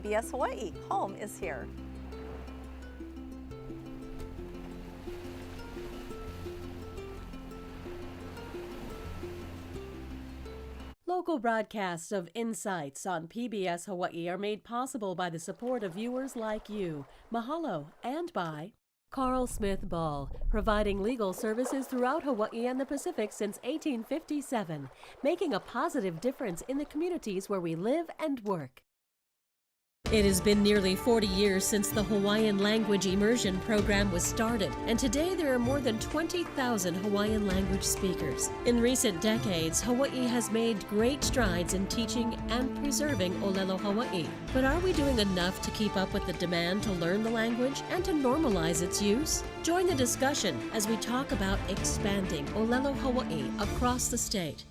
PBS Hawaii. Home is here. Local broadcasts of Insights on PBS Hawaiʻi are made possible by the support of viewers like you. Mahalo, and by Carl Smith Ball, providing legal services throughout Hawaii and the Pacific since 1857, making a positive difference in the communities where we live and work. It has been nearly 40 years since the Hawaiian language immersion program was started, and today there are more than 20,000 Hawaiian language speakers. In recent decades, Hawaii has made great strides in teaching and preserving ʻŌlelo Hawaiʻi. But are we doing enough to keep up with the demand to learn the language and to normalize its use? Join the discussion as we talk about expanding ʻŌlelo Hawaiʻi across the state.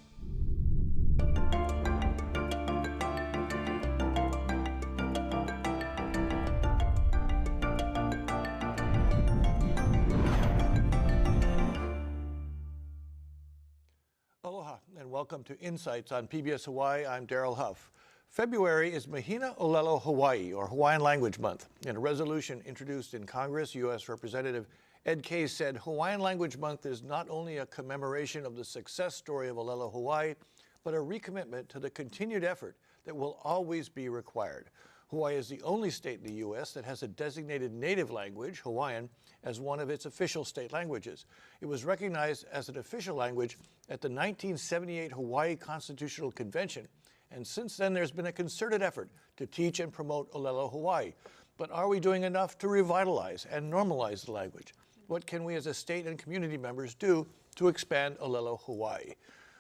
Aloha and welcome to Insights on PBS Hawaii. I'm Daryl Huff. February is Mahina ʻŌlelo Hawaiʻi, or Hawaiian Language Month. In a resolution introduced in Congress, U.S. Representative Ed Case said Hawaiian Language Month is not only a commemoration of the success story of ʻŌlelo Hawaiʻi, but a recommitment to the continued effort that will always be required. Hawaii is the only state in the U.S. that has a designated native language, Hawaiian, as one of its official state languages. It was recognized as an official language at the 1978 Hawaii Constitutional Convention, and since then there's been a concerted effort to teach and promote ʻŌlelo Hawaiʻi. But are we doing enough to revitalize and normalize the language? What can we as a state and community members do to expand ʻŌlelo Hawaiʻi?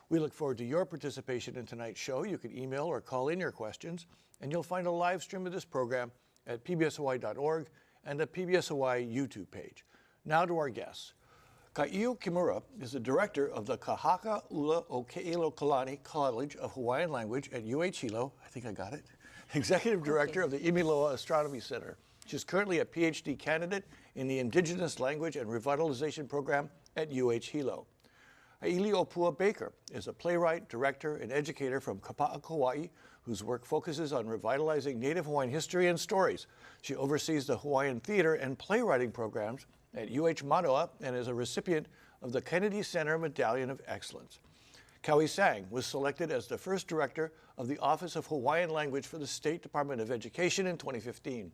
We look forward to your participation in tonight's show. You can email or call in your questions, and you'll find a live stream of this program at pbshawaii.org and the PBS Hawaii YouTube page. Now to our guests. Kaʻiu Kimura is the director of the Haka, ʻUla o Keʻelikōlani College of Hawaiian Language at Hilo. I think I got it. Executive Director of the Imiloa Astronomy Center. She's currently a PhD candidate in the Indigenous Language and Revitalization Program at Hilo. Hailiʻōpua Baker is a playwright, director, and educator from Kapaa, Hawaii, whose work focuses on revitalizing Native Hawaiian history and stories. She oversees the Hawaiian theater and playwriting programs at Mānoa and is a recipient of the Kennedy Center Medallion of Excellence. Kauʻi Sang was selected as the first director of the Office of Hawaiian Language for the State Department of Education in 2015.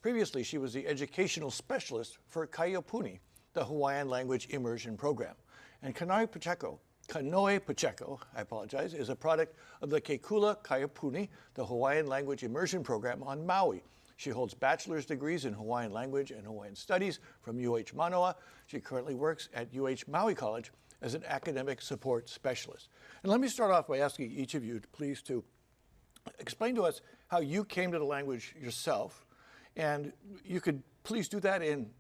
Previously, she was the educational specialist for Kaiapuni, the Hawaiian Language Immersion Program. And Kanoe Pacheco, is a product of the Keʻelikōlani Kaiapuni, the Hawaiian Language Immersion Program on Maui. She holds bachelor's degrees in Hawaiian Language and Hawaiian Studies from Mānoa. She currently works at Maui College as an academic support specialist. And let me start off by asking each of you please to explain to us how you came to the language yourself. And you could please do that in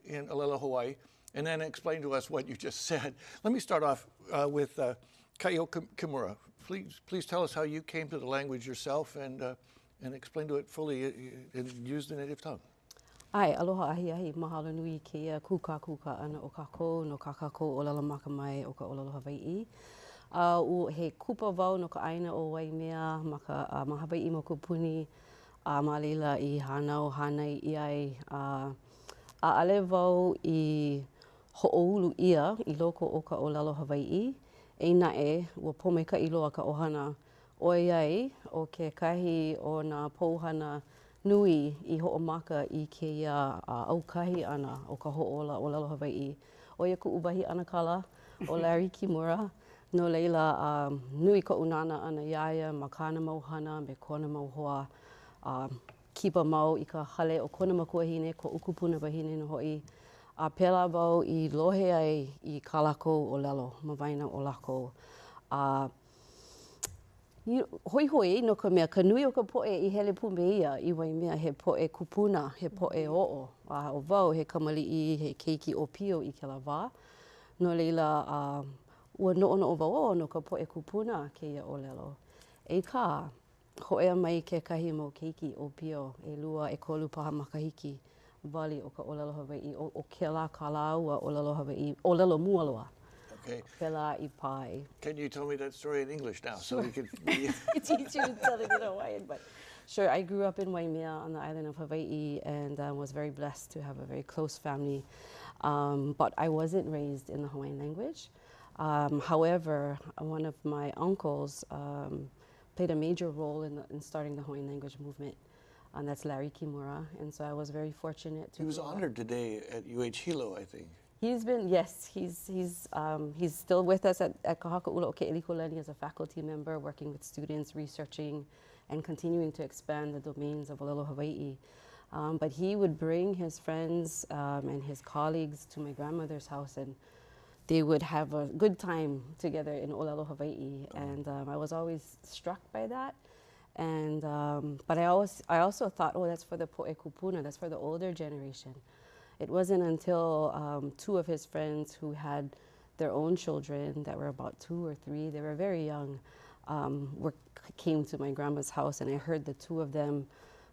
ʻŌlelo Hawaiʻi, and then explain to us what you just said. Let me start off with Kaʻiu Kimura. Please tell us how you came to the language yourself and explain to it fully and use the native tongue. Ai, aloha ahi, mahalo nui ke kuka ana o kākou, no kākou ʻŌlelo makamai o ka ʻŌlelo Hawaiʻi. U he kupa wau no ka ʻaina o Waimea ma Hawaiʻi mo kupuni, ma leila I hānau hānai I ai, ʻaʻale wau I hoʻoulu ia I loko o ka ʻŌlelo Hawaiʻi. E naʻe, ua pomekaʻi loa ka ʻohana ʻoiai o ke kahi o nā pouhana nui I hoʻomaka I kēia aukahi ana o ka hoʻola ʻŌlelo Hawaiʻi. Oia kuʻu wahi ana kala o Larry Kimura. No leila, nui koʻu nana ana iaia ma kāna mau hana me kona mau hoa. Kipa mau I ka hale o kona makuahine, ko ukupuna wahine no hoi. Pela wau I lohe ai I ka lako ʻŌlelo, ma waina o lako. Hoi hoi no ka mea, ka nui o ka poʻe I hele pumeia I Waimea he poʻe kupuna, he poʻe o'o. O wau he kamaliʻi, he keiki ʻōpio I ke la wā. No leila, ua noʻonoʻo wau no ka poʻe kupuna keia ʻōlelo. E kā, hoʻea mai kekahi mo keiki ʻōpio, e lua, e kolu paha makahiki. Wali o ka ʻōlelo Hawaiʻi, o kēlā kālā ua ʻōlelo Hawaiʻi, ʻōlelo mualoa. Okay. Kēlā I pai. Can you tell me that story in English now? Sure. So we can... It's easier to tell it in Hawaiian, but Sure, I grew up in Waimea on the island of Hawaii and was very blessed to have a very close family. But I wasn't raised in the Hawaiian language. However, one of my uncles played a major role in starting the Hawaiian language movement, and that's Larry Kimura. And so I was very fortunate to. He was honored today at Hilo, I think. He's been, yes, he's still with us at Haka ʻUla Keʻelikōlani as a faculty member, working with students, researching, and continuing to expand the domains of ʻŌlelo Hawaiʻi. But he would bring his friends and his colleagues to my grandmother's house, and they would have a good time together in ʻŌlelo Hawaiʻi. And I was always struck by that. And but I also thought, oh, that's for the poʻe kupuna, that's for the older generation. It wasn't until two of his friends who had their own children that were about 2 or 3, they were very young, came to my grandma's house, and I heard the two of them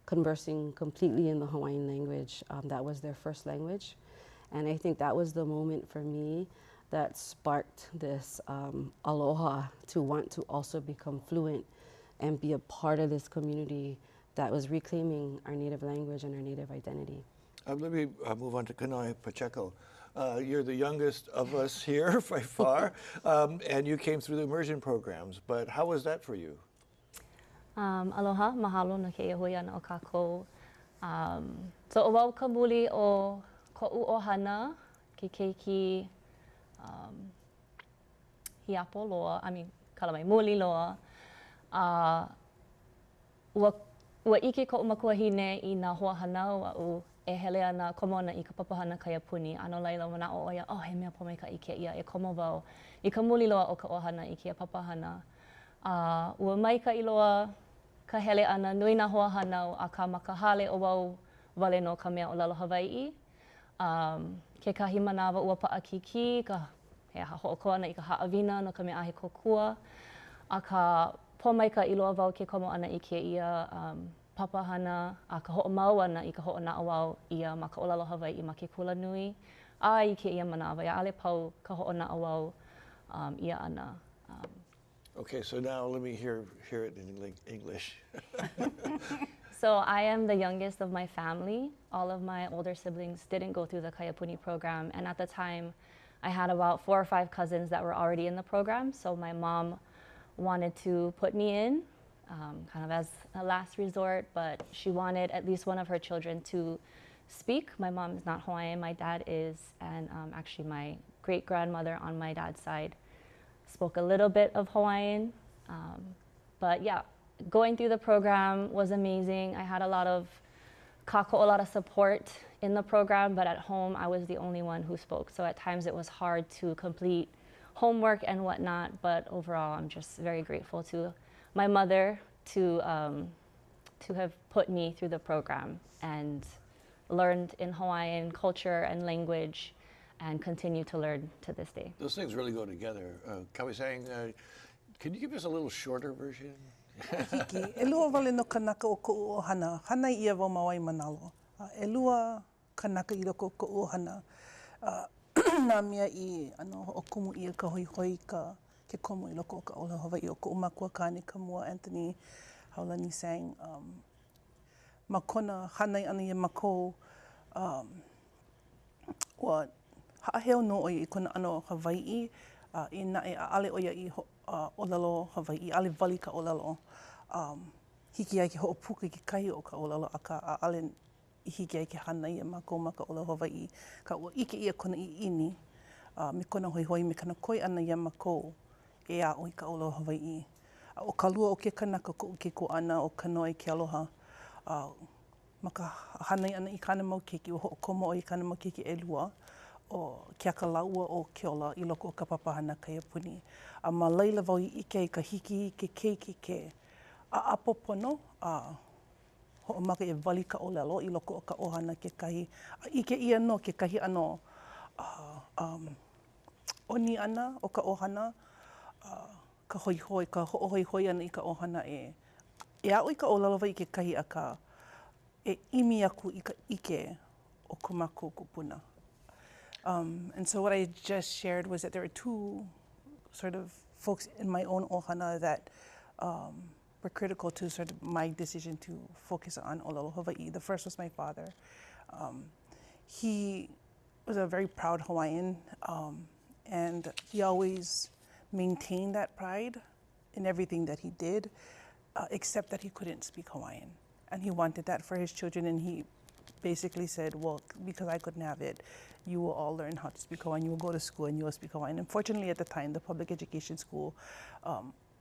conversing completely in the Hawaiian language. That was their first language. And I think that was the moment for me that sparked this aloha to want to also become fluent and be a part of this community that was reclaiming our native language and our native identity. Let me move on to Kanoe Pacheco. You're the youngest of us here by far, and you came through the immersion programs, but how was that for you? Aloha, mahalo na keia hui ana o kākou. So o wau ka muli o ko'u ohana, ki keiki hiapo loa, kalamai muli loa. Ua ike ko'u makuahine I nā hoa hanau a'u e hele ana komo ana I ka papahana Kaiapuni. Ano laila wana o oia, oh he mea pomaikaʻi keia, e komo wau I ka muli loa o ka ohana I kia papahana. Ua maikaʻi loa ka hele ana nui nā hoa hanau a ka makahale o wau wale no ka mea ʻŌlelo Hawaiʻi. Kekahi manawa ua paʻakiki, he aha hoʻokoa ana I ka haʻawina no ka mea ahe kokua. A ka pomaikaʻi loa wau ke komo ana I keia papahana a ka hoʻomau ana I ka hoʻonaʻauao ia ma ka ʻŌlelo Hawaiʻi ma ke kula nui. A I keia manawa, ia ale pau ka hoʻonaʻauao ia ana. Okay, so now let me hear it in English. So I am the youngest of my family. All of my older siblings didn't go through the Kaiapuni program, and at the time I had about 4 or 5 cousins that were already in the program, so my mom wanted to put me in kind of as a last resort, but she wanted at least one of her children to speak. My mom is not Hawaiian, my dad is, and actually my great-grandmother on my dad's side spoke a little bit of Hawaiian. But yeah, going through the program was amazing. I had a lot of support in the program, but at home I was the only one who spoke. So at times it was hard to complete homework and whatnot, but overall I'm just very grateful to my mother to have put me through the program and learned in Hawaiian culture and language and continue to learn to this day. Those things really go together. Kauʻi saying, can you give us a little shorter version? Hiki, e lua wale no kanaka o ko'u ohana, hana ia wau mawai manalo. E lua kanaka I loko o ko'u ohana. Nā mea I o kumu ia ka hoihoi ke komo I loko o ka ʻŌlelo Hawaiʻi o ko'u makua kāne ka mua Anthony Haulani sang. Ma kona hanai ana ia makou, ua haʻaheo no ʻoia I kona ʻano Hawaiʻi, I naʻe ʻaʻale ʻoia I ʻŌlelo Hawaiʻi, ʻaʻale wali ka ʻŌlelo. Hiki ai ke hoʻopuka I ke kahi o ka ʻŌlelo, a ka ʻaʻale I hiki ai ke hana ia mākou ma ka ʻŌlelo Hawaiʻi. Ka ua ʻike ia kona iʻini, me kona hoihoi me kana koi ana ia mākou e aʻo I ka ʻŌlelo Hawaiʻi. O ka lua o ke kanaka koʻu ke kuʻana o Kanoe ke aloha, ma ka hanai ana I kāna mau keiki, ua hoʻokomo I kāna mau keiki ʻelua o ke akalaua o ke ola I loko o ka papahana Kaiapuni. A ma laila wau I ike ai ka hiki ke keiki ke a apo pono, hoʻomaka e wali ka ʻōlelo I loko o ka ʻohana kekahi. A ike ia no kekahi ano oni ana o ka ʻohana, ka hoihoi, ka hoʻohoihoi ana I ka ʻohana e aʻo I ka ʻōlelo wai kekahi a ka e imi aku I ka ike o ka mākou kupuna. And so what I just shared was that there are 2 sort of folks in my own ohana that were critical to sort of my decision to focus on ʻŌlelo Hawaiʻi. The first was my father. He was a very proud Hawaiian, and he always maintained that pride in everything that he did, except that he couldn't speak Hawaiian. And he wanted that for his children, and he basically said, well, because I couldn't have it, you will all learn how to speak Hawaiian, you will go to school and you will speak Hawaiian. Unfortunately, at the time, the public education school,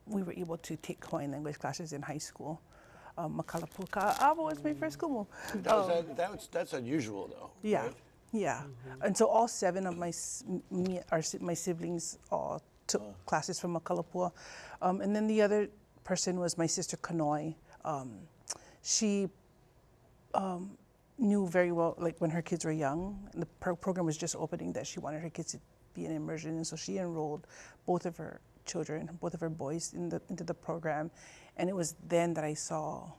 we were able to take Hawaiian language classes in high school. Makalapu Ka'avo was my first school. That's unusual, though. Yeah, right? yeah. And so all 7 of my siblings all took classes from Makalapua. And then the other person was my sister Kanoe. She knew very well, like when her kids were young, the program was just opening, that she wanted her kids to be in immersion. And so she enrolled both of her children, both of her boys into the program. And it was then that I saw,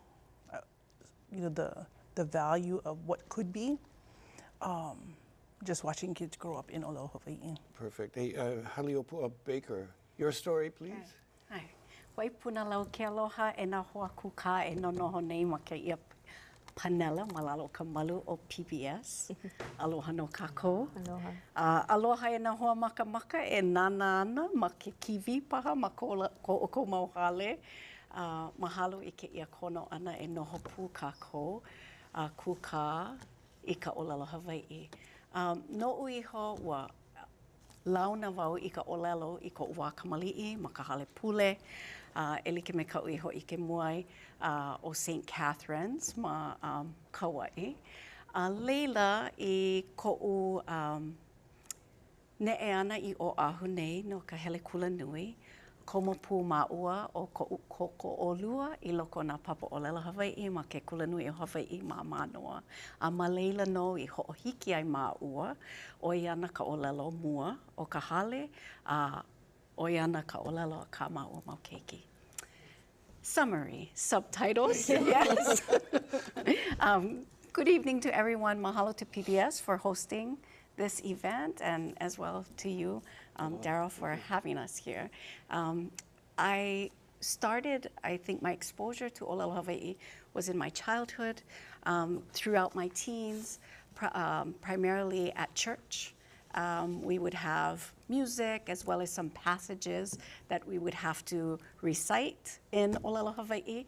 the value of what could be, just watching kids grow up in ʻŌlelo Hawaiʻi. Perfect. Hey, Hailiʻōpua Baker, your story, please. Hi. Waipuna lau ke aloha e nā hoa kuka e nonoho nei ma ke ia panela malalo ka malu o PBS. Aloha no kākou. Aloha. Aloha e nā hoa maka maka e nana ana ma ke kiwi paha ma ko o kou mau hale. Mahalo I ke ia kono ana e noho pū kākou. Kuka I ka ʻŌlelo Hawaiʻi. No iho wa launa wau I ka ʻōlelo I ko ua kamaliʻi ma ka hale pule. E like me Kauʻi ho I ke muai o St. Catherine's ma Kauʻi. Leila I koʻu neʻe ana I Oʻahu nei no ka hele kulanui. Komo pū maʻua o koʻu koko ʻolua I loko nā papa ʻōlelo Hawaiʻi ma ke kulanui o Hawaiʻi ma Mānoa. Ma leila no I hoʻohiki ai maʻua, oi ana ka ʻōlelo mua o ka hale, oi ana ka ʻōlelo a ka maʻua mau keiki. Summary, subtitles, yes. Good evening to everyone. Mahalo to PBS for hosting this event, and as well to you, Daryl, for having us here. I think my exposure to ʻŌlelo Hawaiʻi was in my childhood, throughout my teens, primarily at church. We would have music as well as some passages that we would have to recite in ʻŌlelo Hawaiʻi.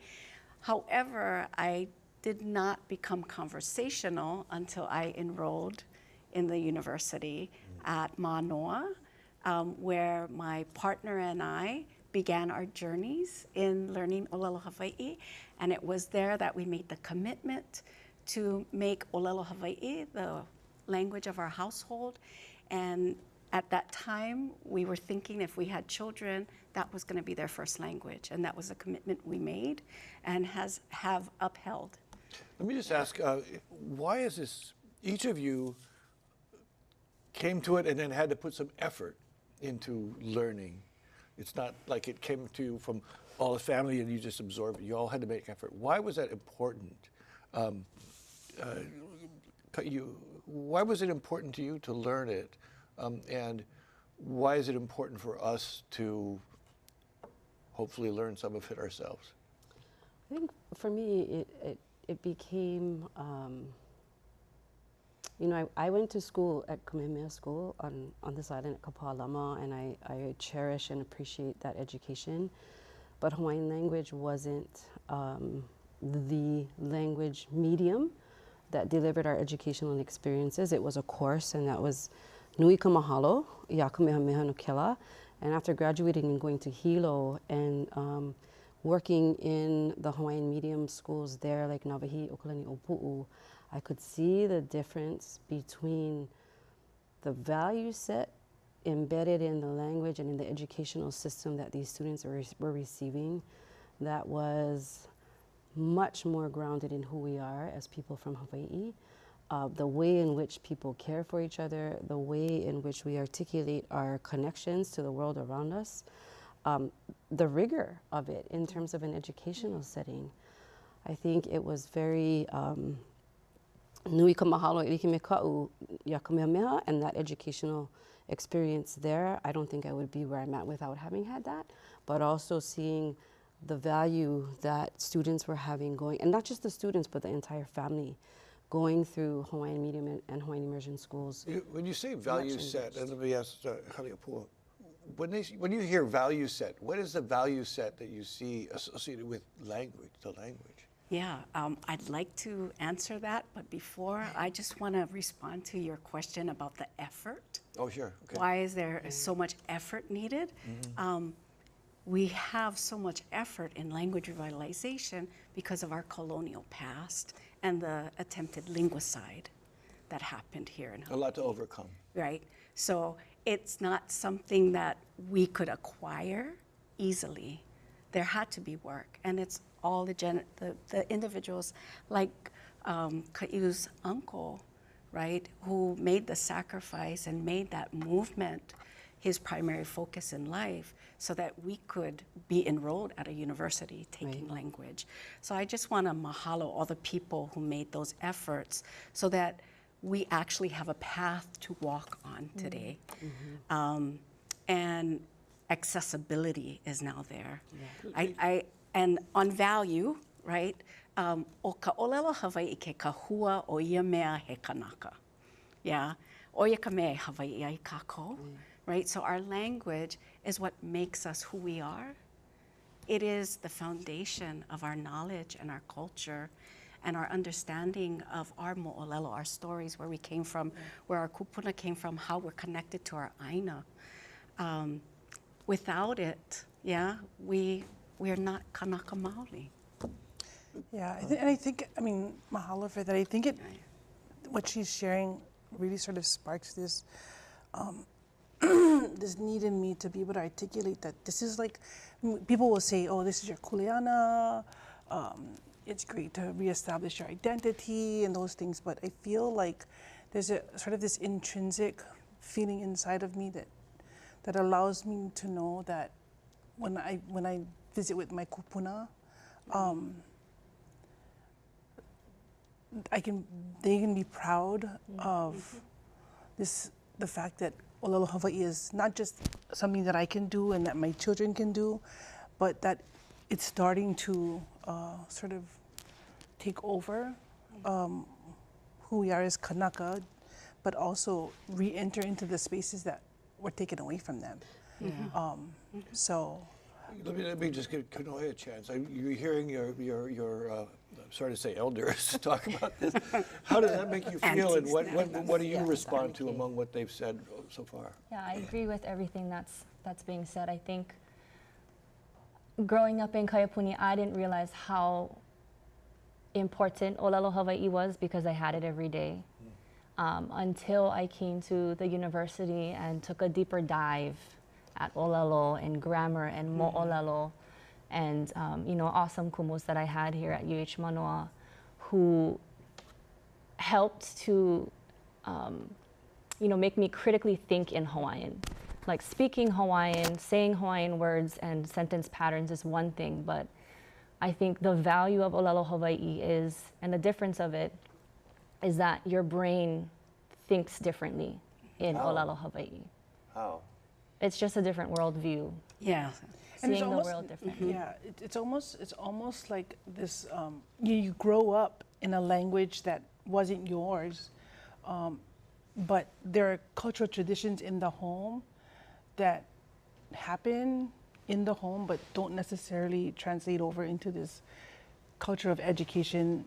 However, I did not become conversational until I enrolled in the university at Mānoa, where my partner and I began our journeys in learning ʻŌlelo Hawaiʻi, and it was there that we made the commitment to make ʻŌlelo Hawaiʻi the language of our household. And at that time, we were thinking if we had children, that was going to be their first language, and that was a commitment we made and have upheld. Let me just ask, why is this, each of you came to it and then had to put some effort into learning? It's not like it came to you from all the family and you just absorbed it. You all had to make effort. Why was that important? Why was it important to you to learn it? And why is it important for us to hopefully learn some of it ourselves? I think for me, it became, I went to school at Kamehameha School on this island at Kapālama, and I cherish and appreciate that education. But Hawaiian language wasn't the language medium that delivered our educational experiences. It was a course, and that was Nui ka mahalo, ia Kamehameha no kela. And after graduating and going to Hilo and working in the Hawaiian medium schools there, like Nawahi, Okalani, Opu'u, I could see the difference between the value set embedded in the language and in the educational system that these students were receiving that was much more grounded in who we are as people from Hawaii, the way in which people care for each other, the way in which we articulate our connections to the world around us, the rigor of it in terms of an educational setting. I think it was very nui ka mahalo I like me Kaʻiu ia Kamehameha, and that educational experience there, I don't think I would be where I'm at without having had that, but also seeing the value that students were having going, and not just the students, but the entire family, going through Hawaiian medium and Hawaiian immersion schools. When you say value set, and let me ask Hailiʻōpua, when you hear value set, what is the value set that you see associated with language, the language? Yeah, I'd like to answer that, but before, I just want to respond to your question about the effort. Oh, sure. Okay. Why is there so much effort needed? We have so much effort in language revitalization because of our colonial past and the attempted linguicide that happened here in Hawaii. A lot to overcome. Right. So it's not something that we could acquire easily. There had to be work, and it's all the individuals like Kaʻiu's uncle, right, who made the sacrifice and made that movement his primary focus in life so that we could be enrolled at a university taking language. So I just want to mahalo all the people who made those efforts so that we actually have a path to walk on today. And accessibility is now there. And on value, right, o ka ʻŌlelo Hawaiʻi ke kahua o ia mea he kanaka. Yeah, o ia ka mea Hawaiʻi ai kākou, right? So our language is what makes us who we are. It is the foundation of our knowledge and our culture and our understanding of our mo'olelo, our stories, where we came from, where our kupuna came from, how we're connected to our aina. Without it, yeah, we're not kanaka Maoli. Yeah, I think, I mean, mahalo for that. I think what she's sharing really sort of sparks this, this need in me to be able to articulate that this is like, people will say, oh, this is your kuleana, it's great to reestablish your identity and those things, but I feel like there's a sort of this intrinsic feeling inside of me that allows me to know that when I visit with my kupuna, they can be proud of the fact that ʻŌlelo Hawaiʻi is not just something that I can do and that my children can do, but that it's starting to sort of take over who we are as Kanaka, but also re-enter into the spaces that were taken away from them. So. Let me just give Kanoe a chance. You're hearing your sorry to say elders talk about this. How does that make you feel, and what do you respond to among what they've said so far? Yeah, I agree with everything that's being said. I think growing up in Kaiapuni, I didn't realize how important ʻŌlelo Hawaiʻi was because I had it every day. Until I came to the university and took a deeper dive at ʻŌlelo and grammar and mo'olelo and awesome kumus that I had here at UH Mānoa who helped to make me critically think in Hawaiian. Like speaking Hawaiian, saying Hawaiian words and sentence patterns is one thing, but I think the value of ʻŌlelo Hawaiʻi is, and the difference of it, is that your brain thinks differently in ʻŌlelo Hawaiʻi. How? It's just a different worldview. Yeah. Seeing the world differently. Yeah, it's almost like this, you grow up in a language that wasn't yours, but there are cultural traditions in the home that happen in the home but don't necessarily translate over into this culture of education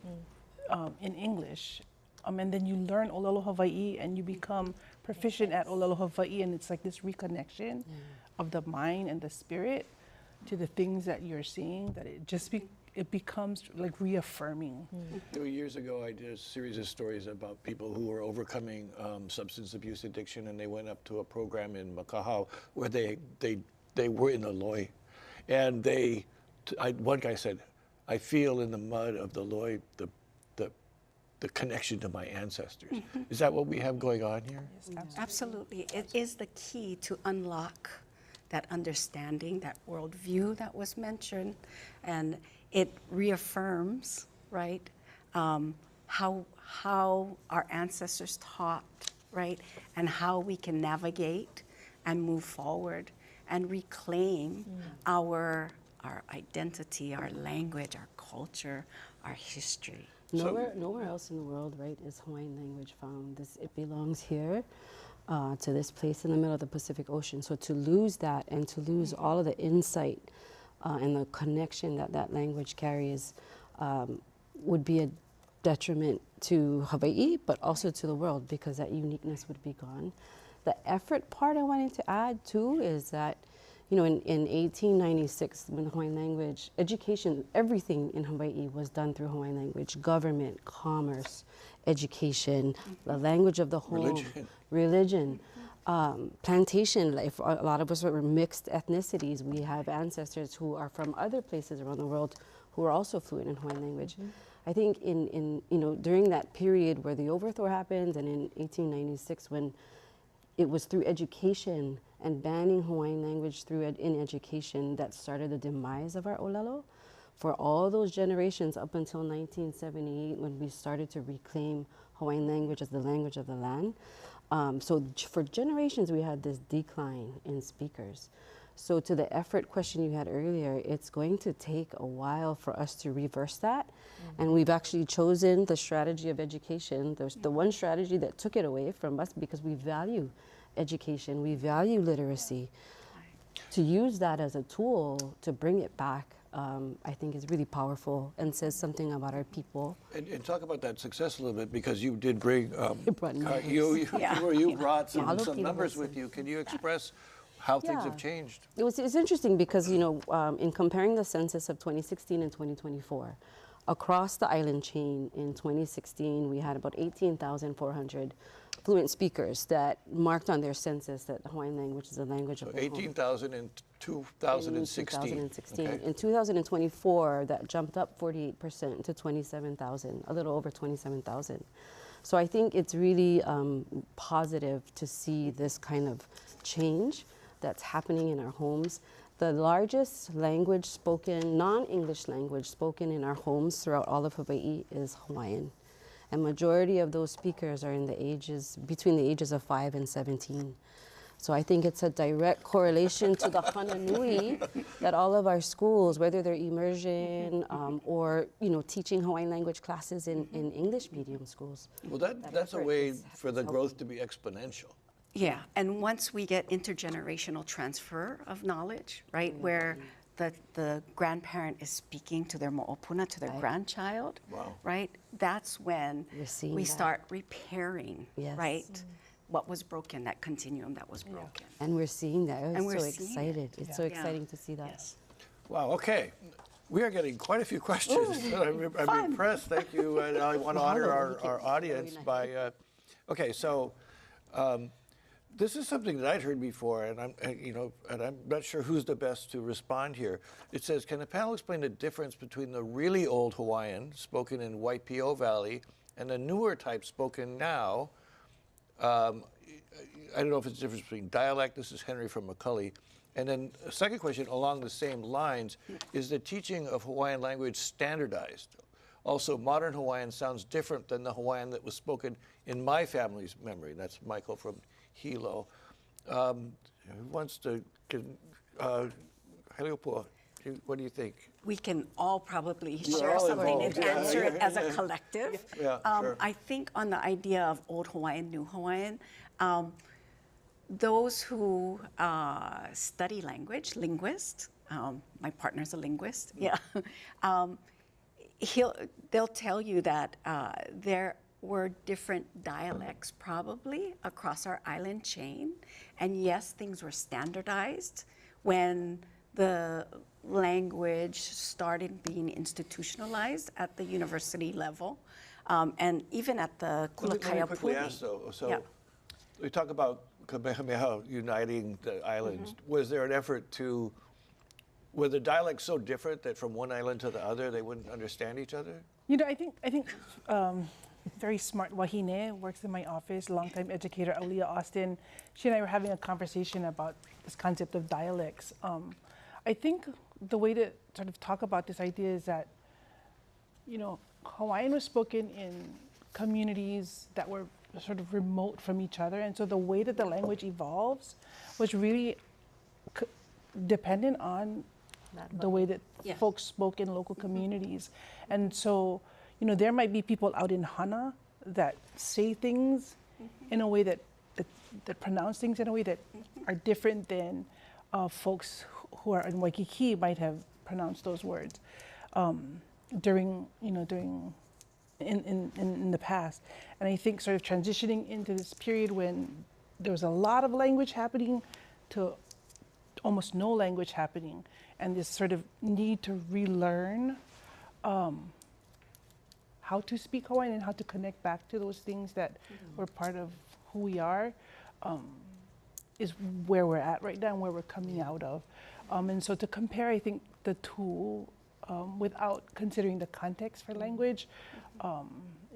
in English. And then you learn ʻŌlelo Hawaiʻi and you become proficient at ʻŌlelo Hawaiʻi, and it's like this reconnection of the mind and the spirit to the things that you're seeing, that it becomes like reaffirming. Years ago, I did a series of stories about people who were overcoming substance abuse addiction, and they went up to a program in Makahau where they were in the loi, and one guy said, "I feel in the mud of the loi the connection to my ancestors." Is that what we have going on here? Yes, Absolutely. It is the key to unlock that understanding, that worldview that was mentioned, and it reaffirms, right, how our ancestors taught, right, and how we can navigate and move forward and reclaim our our identity, our language, our culture, our history. Nowhere else in the world, right, is Hawaiian language found. It belongs here to this place in the middle of the Pacific Ocean. So to lose that and to lose all of the insight and the connection that that language carries would be a detriment to Hawaii, but also to the world, because that uniqueness would be gone. The effort part I wanted to add too is that, you know, in 1896, when the Hawaiian language, education, everything in Hawaii was done through Hawaiian language, government, commerce, education, the language of the home, religion, plantation. Like, a lot of us were mixed ethnicities. We have ancestors who are from other places around the world who are also fluent in Hawaiian language. I think in you know, during that period where the overthrow happened, and in 1896 when it was through education and banning Hawaiian language in education that started the demise of our ʻŌlelo. For all those generations up until 1978, when we started to reclaim Hawaiian language as the language of the land. So for generations we had this decline in speakers. So to the effort question you had earlier, it's going to take a while for us to reverse that. And we've actually chosen the strategy of education. There's the one strategy that took it away from us, because we value education, we value literacy. To use that as a tool to bring it back, I think is really powerful and says something about our people. And talk about that success a little bit, because you did bring, Yeah. you brought some numbers with you. Can you express how things have changed? It's interesting because, you know, in comparing the census of 2016 and 2024, across the island chain in 2016, we had about 18,400 fluent speakers that marked on their census that Hawaiian language is a language of the home. 18,000 in 2016. Okay. In 2024, that jumped up 48% to 27,000, a little over 27,000. So I think it's really positive to see this kind of change that's happening in our homes. The largest language spoken, non-English language spoken in our homes throughout all of Hawaii is Hawaiian. And majority of those speakers are in the ages, between the ages of 5 and 17. So I think it's a direct correlation to the hana nui that all of our schools, whether they're immersion or, you know, teaching Hawaiian language classes in English medium schools. Well, that's a way for the growth to be exponential. Yeah, and once we get intergenerational transfer of knowledge, right, where the grandparent is speaking to their mo'opuna, to their grandchild, right, that's when we start repairing, right, what was broken, that continuum that was broken. And we're seeing that. I'm so excited. It's so exciting to see that. Yes. Wow, okay. We are getting quite a few questions. I'm impressed. Thank you. And I want to honor our audience by, okay, so this is something that I'd heard before, and I'm not sure who's the best to respond here. It says, can the panel explain the difference between the really old Hawaiian spoken in Waipio Valley and the newer type spoken now? I don't know if it's the difference between dialect. This is Henry from McCully. And then a second question along the same lines, is the teaching of Hawaiian language standardized? Also, modern Hawaiian sounds different than the Hawaiian that was spoken in my family's memory. That's Michael from Hilo. Who wants to, Hailiʻōpua, what do you think? We can all probably share something and answer it as a collective. Sure. I think on the idea of old Hawaiian, new Hawaiian, those who study language, linguists, my partner's a linguist, they'll tell you that there were different dialects probably across our island chain. And yes, things were standardized when the language started being institutionalized at the university level, and even at the Kaʻiapuni. So we talk about Kamehameha uniting the islands. Was there an effort to, were the dialects so different that from one island to the other they wouldn't understand each other? You know, I think very smart wahine works in my office, longtime educator Aaliyah Austin. She and I were having a conversation about this concept of dialects. I think the way to sort of talk about this idea is that, you know, Hawaiian was spoken in communities that were sort of remote from each other, and so the way that the language evolves was really dependent on the way that folks spoke in local communities. And so, you know, there might be people out in Hana that say things in a way that pronounce things in a way that are different than folks who are in Waikiki might have pronounced those words during in the past. And I think sort of transitioning into this period when there was a lot of language happening to almost no language happening, and this sort of need to relearn how to speak Hawaiian and how to connect back to those things that were part of who we are, is where we're at right now and where we're coming out of. And so to compare, I think, the two without considering the context for language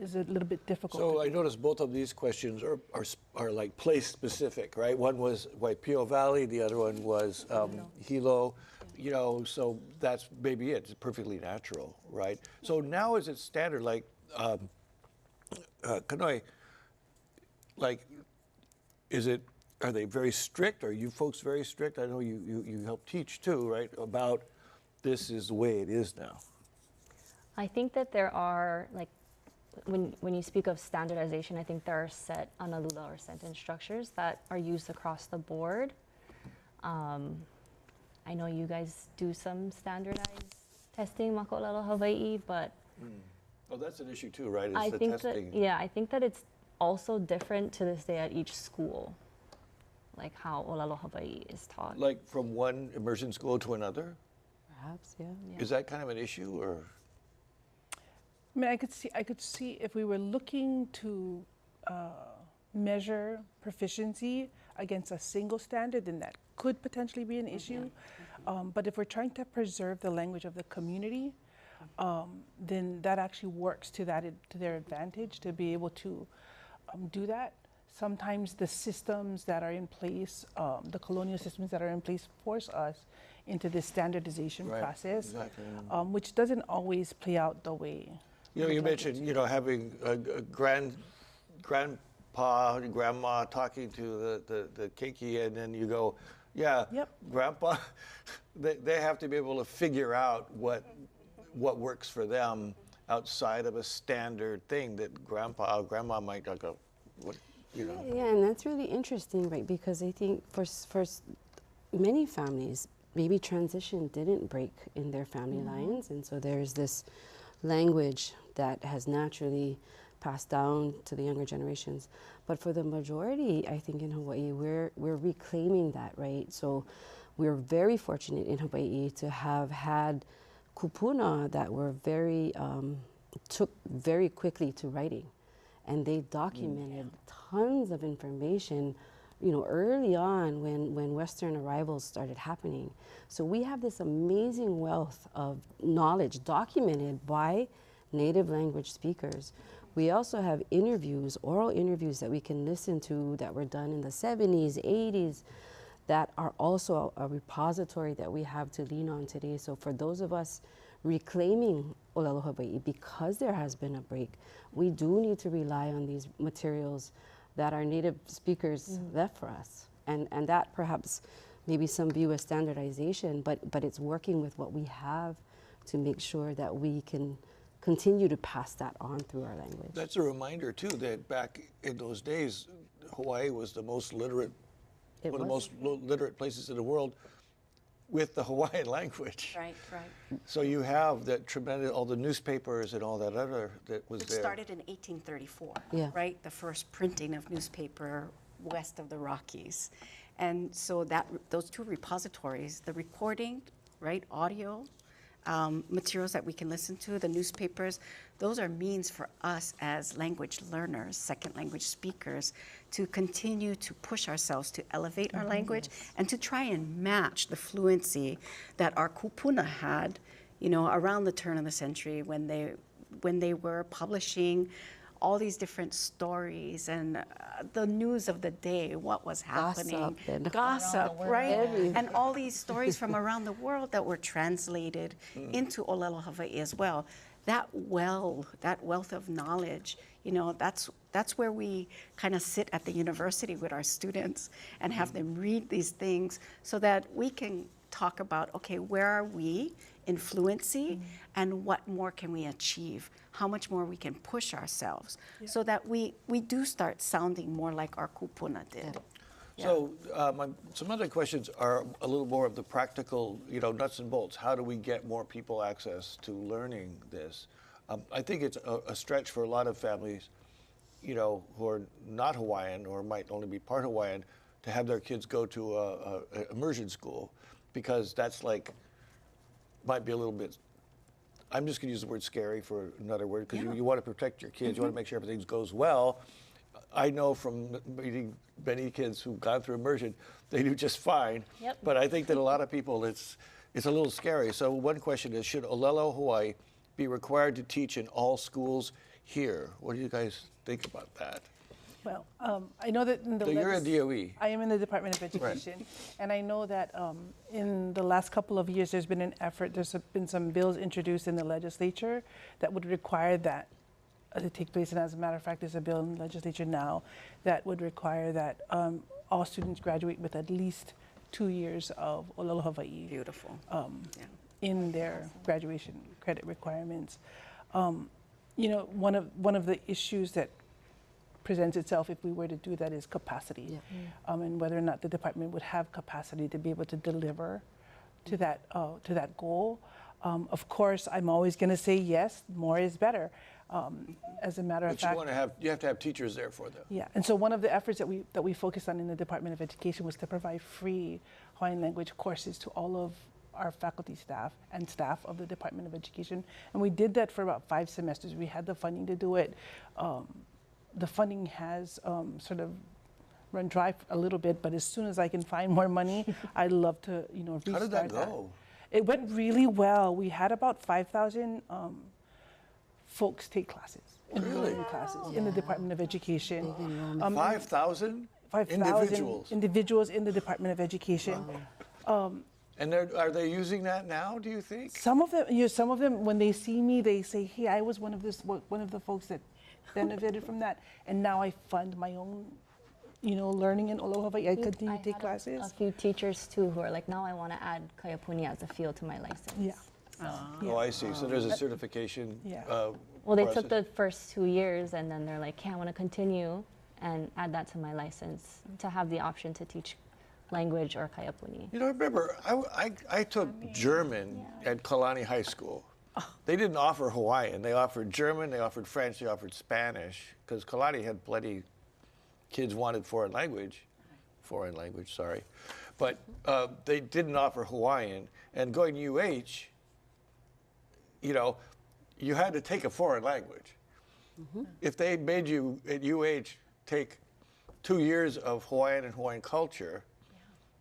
is a little bit difficult. So I noticed both of these questions are like place specific, right? One was Waipio Valley, the other one was Hilo. You know, so that's maybe it. It's perfectly natural, right? So now is it standard, like Kanoe, like, are they very strict? Are you folks very strict? I know you help teach too, right? About this is the way it is now. I think that there are, like, when you speak of standardization, I think there are set analula or sentence structures that are used across the board. I know you guys do some standardized testing, mako ʻŌlelo Hawaiʻi, but Oh, that's an issue too, right? It's I the think testing. that, yeah, I think that it's also different to this day at each school, like how ʻŌlelo Hawaiʻi is taught. Like from one immersion school to another? Perhaps, yeah. Is that kind of an issue, or? I mean, I could see if we were looking to measure proficiency against a single standard, then that could potentially be an issue. But if we're trying to preserve the language of the community, then that actually works to their advantage to be able to do that. Sometimes the systems that are in place, the colonial systems that are in place, force us into this standardization process, exactly. Which doesn't always play out the way. You know, you mentioned, you know, having a grandpa and grandma talking to the keiki, and then you go, yeah, grandpa, they have to be able to figure out what works for them outside of a standard thing that grandpa or grandma might not go, what, you know. Yeah, and that's really interesting, right? Because I think for many families, maybe transition didn't break in their family lines, and so there's this language that has naturally passed down to the younger generations. But for the majority, I think in Hawaii, we're reclaiming that, right? So we're very fortunate in Hawaii to have had kupuna that were took very quickly to writing. And they documented tons of information, you know, early on when Western arrivals started happening. So we have this amazing wealth of knowledge documented by native language speakers. We also have interviews, oral interviews that we can listen to that were done in the 70s, 80s, that are also a repository that we have to lean on today. So for those of us reclaiming ʻŌlelo Hawaiʻi, because there has been a break, we do need to rely on these materials that our native speakers left for us. And that perhaps maybe some view as standardization, but it's working with what we have to make sure that we can continue to pass that on through our language. That's a reminder too that back in those days, Hawaii was the most literate, one of the most literate places in the world with the Hawaiian language. Right, right. So you have that tremendous, all the newspapers and all that other that was there. It started in 1834, right? The first printing of newspaper west of the Rockies. And so those two repositories, the recording, right, audio, materials that we can listen to, the newspapers, those are means for us as language learners, second language speakers, to continue to push ourselves to elevate our language and to try and match the fluency that our kupuna had, you know, around the turn of the century when they were publishing all these different stories and the news of the day, what was happening. Gossip, right? And all these stories from around the world that were translated into ʻŌlelo Hawaiʻi as well. That wealth of knowledge, you know, that's where we kind of sit at the university with our students and have them read these things so that we can talk about, okay, where are we in fluency and what more can we achieve? How much more we can push ourselves so that we do start sounding more like our kupuna did. So some other questions are a little more of the practical, nuts and bolts. How do we get more people access to learning this? I think it's a stretch for a lot of families, who are not Hawaiian or might only be part Hawaiian, to have their kids go to a immersion school, because that's might be a little bit, I'm just going to use the word scary for another word, because you want to protect your kids, you want to make sure everything goes well. I know from meeting many kids who've gone through immersion, they do just fine. Yep. But I think that a lot of people, it's a little scary. So one question is, should ʻŌlelo Hawaiʻi be required to teach in all schools here? What do you guys think about that? Well, I know that in the So you're a DOE. I am in the Department of Education, and I know that in the last couple of years there's been an effort, there's been some bills introduced in the legislature that would require that to take place, and as a matter of fact there's a bill in the legislature now that would require that all students graduate with at least 2 years of ʻŌlelo Hawaiʻi. Beautiful. In their graduation credit requirements. One of the issues that presents itself if we were to do that is capacity, and whether or not the department would have capacity to be able to deliver to that goal. Of course, I'm always going to say yes, more is better. As a matter of fact, you have to have teachers there for them. Yeah, and so one of the efforts that we focused on in the Department of Education was to provide free Hawaiian language courses to all of our faculty staff and staff of the Department of Education, and we did that for about 5 semesters. We had the funding to do it. The funding has sort of run dry a little bit, but as soon as I can find more money, I'd love to, restart that. How did that go? It went really well. We had about 5,000 folks take classes, enrollment classes in the Department of Education. 5,000 individuals in the Department of Education. Wow. And are they using that now, do you think? Some of them, when they see me, they say, "Hey, I was one of the folks that benefited from that, and now I fund my own, learning in ʻŌlelo Hawaiʻi. I continue to take classes." A few teachers too who are like, now I want to add Kaiapuni as a field to my license. Yeah. Oh, I see. So there's a certification. Well, they took the first 2 years, and then they're like, "Okay, I want to continue and add that to my license to have the option to teach language or Kaiapuni." I remember I took German at Kalani High School. They didn't offer Hawaiian. They offered German, they offered French, they offered Spanish, because Kalani had plenty kids wanted foreign language, sorry. But they didn't offer Hawaiian. And going to UH, you had to take a foreign language. If they made you at UH take 2 years of Hawaiian and Hawaiian culture,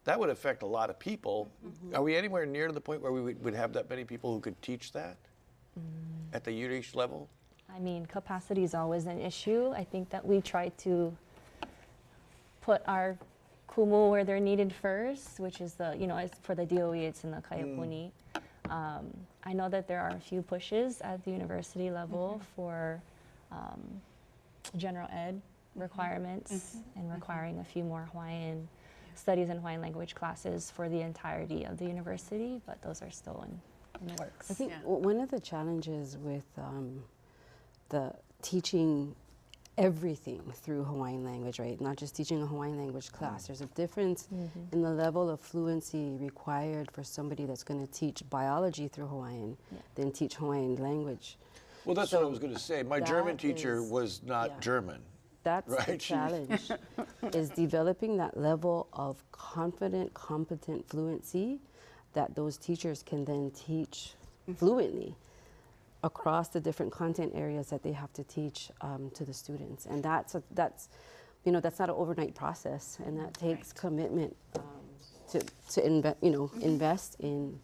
that would affect a lot of people. Are we anywhere near to the point where we would have that many people who could teach that at the UH level? I mean, capacity is always an issue. I think that we try to put our kumu where they're needed first, which is for the DOE, it's in the Kaiapuni. I know that there are a few pushes at the university level for general ed requirements and requiring a few more Hawaiian studies and Hawaiian language classes for the entirety of the university, but those are still in the works. I think one of the challenges with the teaching everything through Hawaiian language, right? Not just teaching a Hawaiian language class. There's a difference in the level of fluency required for somebody that's going to teach biology through Hawaiian than teach Hawaiian language. Well, that's what I was going to say. My German teacher was not German. That's the challenge, is developing that level of confident, competent fluency that those teachers can then teach fluently across the different content areas that they have to teach to the students. And that's not an overnight process, and that takes commitment to invest in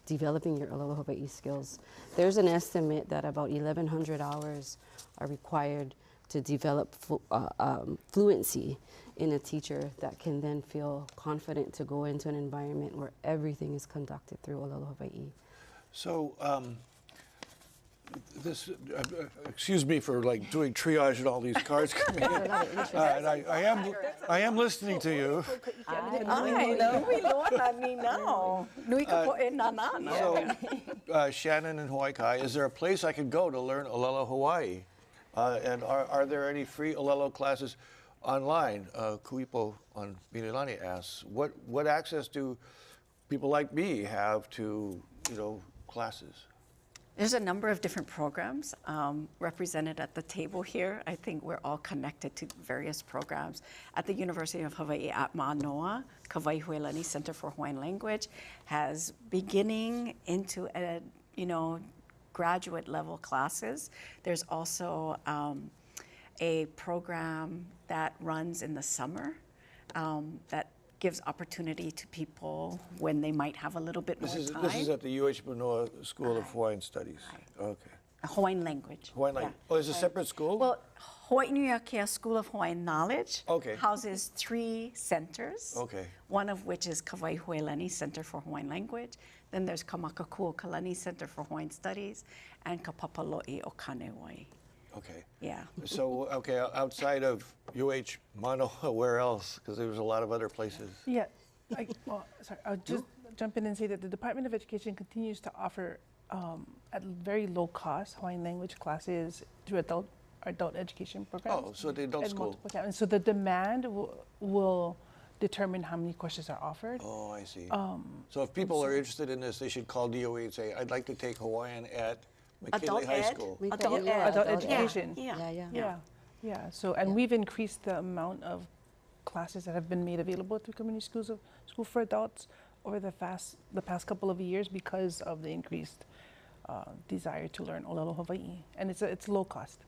developing your ʻŌlelo Hawaiʻi skills. There's an estimate that about 1,100 hours are required to develop fluency in a teacher that can then feel confident to go into an environment where everything is conducted through ʻŌlelo Hawaiʻi. So excuse me for like doing triage and all these cards coming in. And I am listening to you. So, Shannon in Hawaii Kai, is there a place I can go to learn ʻŌlelo Hawaiʻi? And are there any free ʻŌlelo classes online? Kuipo on Mililani asks, what access do people like me have to, classes? There's a number of different programs represented at the table here. I think we're all connected to various programs. At the University of Hawaii at Mānoa, Kaʻiu Center for Hawaiian Language has beginning into graduate level classes. There's also a program that runs in the summer that gives opportunity to people when they might have a little bit more time. This is at the UH Manoa School of Hawaiian Studies. Okay. Hawaiian language. Hawaiian language. Oh, is it a separate school? Well, Hawaii Nuiakea School of Hawaiian Knowledge houses 3 centers. Okay. One of which is Kaʻiu Center for Hawaiian Language. Then there's Kamakakua Center for Hawaiian Studies, and Kapapalo'i o Kanoe. Okay. Yeah. So, outside of UH Mānoa, where else? Because there's a lot of other places. Yeah. I'll just jump in and say that the Department of Education continues to offer at very low cost Hawaiian language classes through adult education programs. Oh, so the adult school. And so the demand will determine how many courses are offered. Oh, I see. So if people are interested in this, they should call DOE and say, I'd like to take Hawaiian at McKinley High School. Adult education. Yeah. So, and we've increased the amount of classes that have been made available through community schools school for adults over the past couple of years because of the increased desire to learn ʻŌlelo Hawaiʻi, and it's low cost.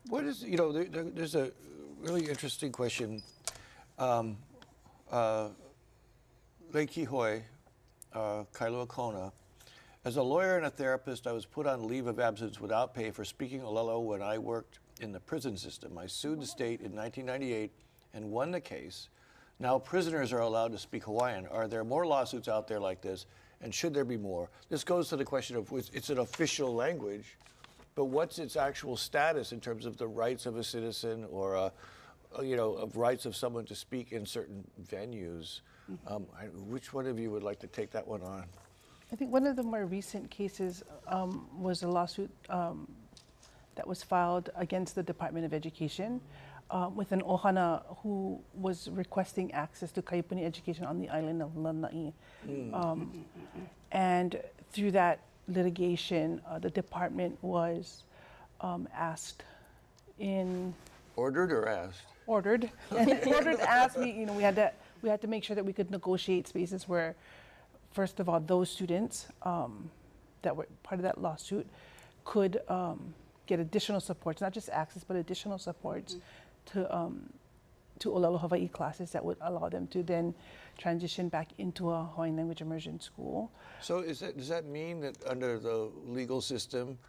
What is, there's a really interesting question. Leikihoi, Kailua Kona. As a lawyer and a therapist, I was put on leave of absence without pay for speaking ʻŌlelo when I worked in the prison system. I sued the state in 1998 and won the case. Now prisoners are allowed to speak Hawaiian. Are there more lawsuits out there like this, and should there be more? This goes to the question of, it's an official language, but what's its actual status in terms of the rights of a citizen or, of rights of someone to speak in certain venues? Which one of you would like to take that one on? I think one of the more recent cases was a lawsuit that was filed against the Department of Education with an ʻohana who was requesting access to Kaipuni education on the island of Lanai. And through that litigation, the department was asked in... Ordered or asked? Ordered. Ordered, asked. We had to make sure that we could negotiate spaces where, first of all, those students that were part of that lawsuit could get additional supports, not just access, but additional supports to ʻŌlelo Hawaiʻi classes that would allow them to then transition back into a Hawaiian language immersion school. So does that mean that under the legal system,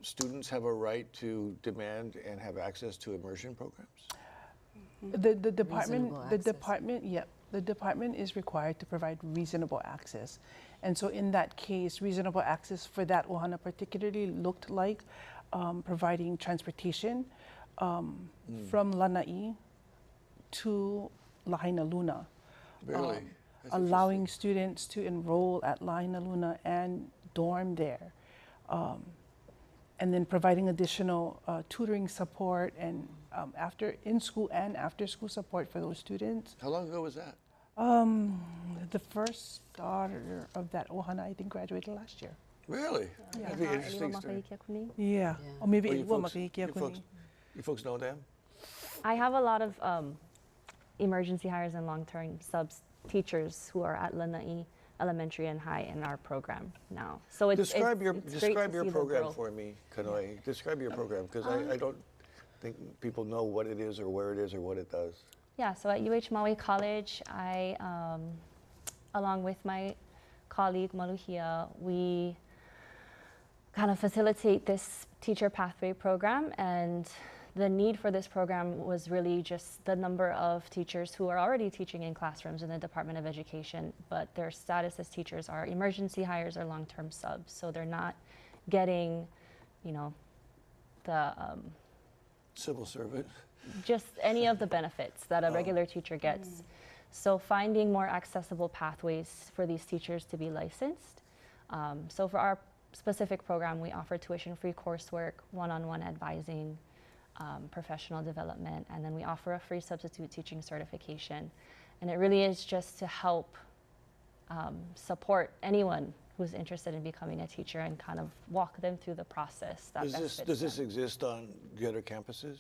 students have a right to demand and have access to immersion programs? The department is required to provide reasonable access. And so in that case, reasonable access for that ʻohana particularly looked like providing transportation from Lanai to Lahaina Luna. Really? Allowing students to enroll at Lahaina Luna and dorm there. And then providing additional tutoring support and in-school and after-school support for those students. How long ago was that? The first daughter of that ʻohana, I think, graduated last year. Really? Yeah. That'd be an interesting story. Yeah. Or maybe you folks know them? I have a lot of emergency hires and long-term subs teachers who are at Lanai Elementary and High in our program now. So describe your program for me, Kanoe. Describe your program, because I don't think people know what it is or where it is or what it does. Yeah, so at UH Maui College, I, along with my colleague Maluhia, we kind of facilitate this teacher pathway program, and the need for this program was really just the number of teachers who are already teaching in classrooms in the Department of Education, but their status as teachers are emergency hires or long-term subs, so they're not getting you know, the Civil servant. just any of the benefits that a regular teacher gets. So finding more accessible pathways for these teachers to be licensed. So for our specific program, we offer tuition-free coursework, one-on-one advising, professional development, and then we offer a free substitute teaching certification. And it really is just to help support anyone who's interested in becoming a teacher and kind of walk them through the process. Does this exist on the other campuses?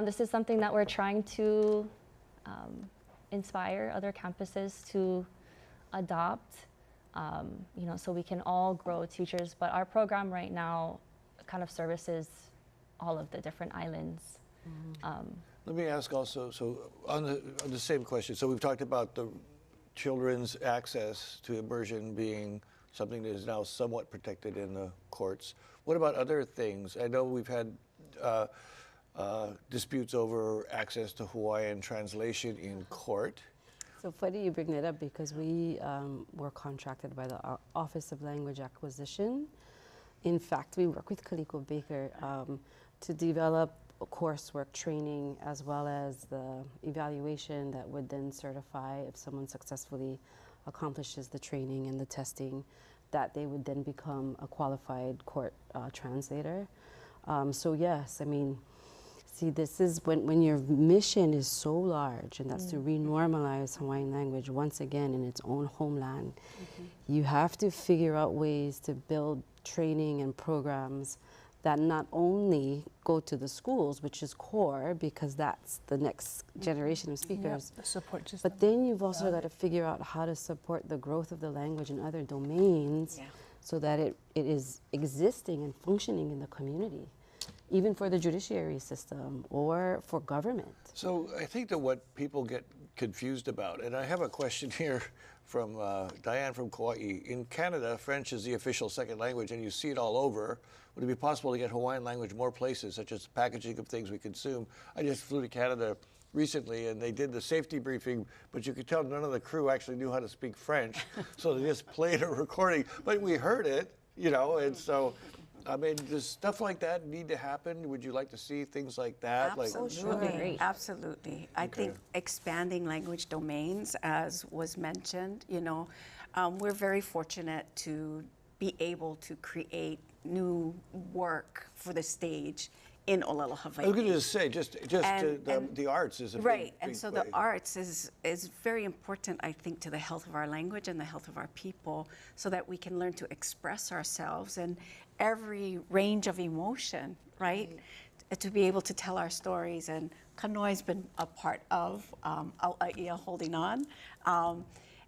This is something that we're trying to inspire other campuses to adopt, you know, so we can all grow teachers. But our program right now kind of services all of the different islands. Let me ask also, so on the same question, so we've talked about the children's access to immersion being something that is now somewhat protected in the courts. What about other things? I know we've had disputes over access to Hawaiian translation in court. So funny you bring that up because we were contracted by the Office of Language Acquisition. In fact, we work with Keʻelikōlani to develop coursework training as well as the evaluation that would then certify if someone successfully accomplishes the training and the testing, that they would then become a qualified court translator. So yes, I mean, see, this is when your mission is so large, and that's to renormalize Hawaiian language once again in its own homeland. You have to figure out ways to build training and programs that not only go to the schools, which is core because that's the next generation of speakers, the support system. but then you've also got to figure out how to support the growth of the language in other domains so that it is existing and functioning in the community, even for the judiciary system or for government. So I think that what people get confused about, and I have a question here from Diane from Kauʻi. In Canada, French is the official second language, and you see it all over. Would it be possible to get Hawaiian language more places, such as packaging of things we consume? I just flew to Canada recently, and they did the safety briefing, but you could tell none of the crew actually knew how to speak French, so they just played a recording. But we heard it, you know, and so, I mean, does stuff like that need to happen? Would you like to see things like that? Absolutely, absolutely. I think expanding language domains, as was mentioned, you know, we're very fortunate to be able to create new work for the stage in ʻŌlelo Hawaiʻi. I was going to just say, the arts is a right, big and so way. the arts is very important, I think, to the health of our language and the health of our people, so that we can learn to express ourselves and every range of emotion, right? To be able to tell our stories, and Kanoe's been a part of ʻAʻia Holding On.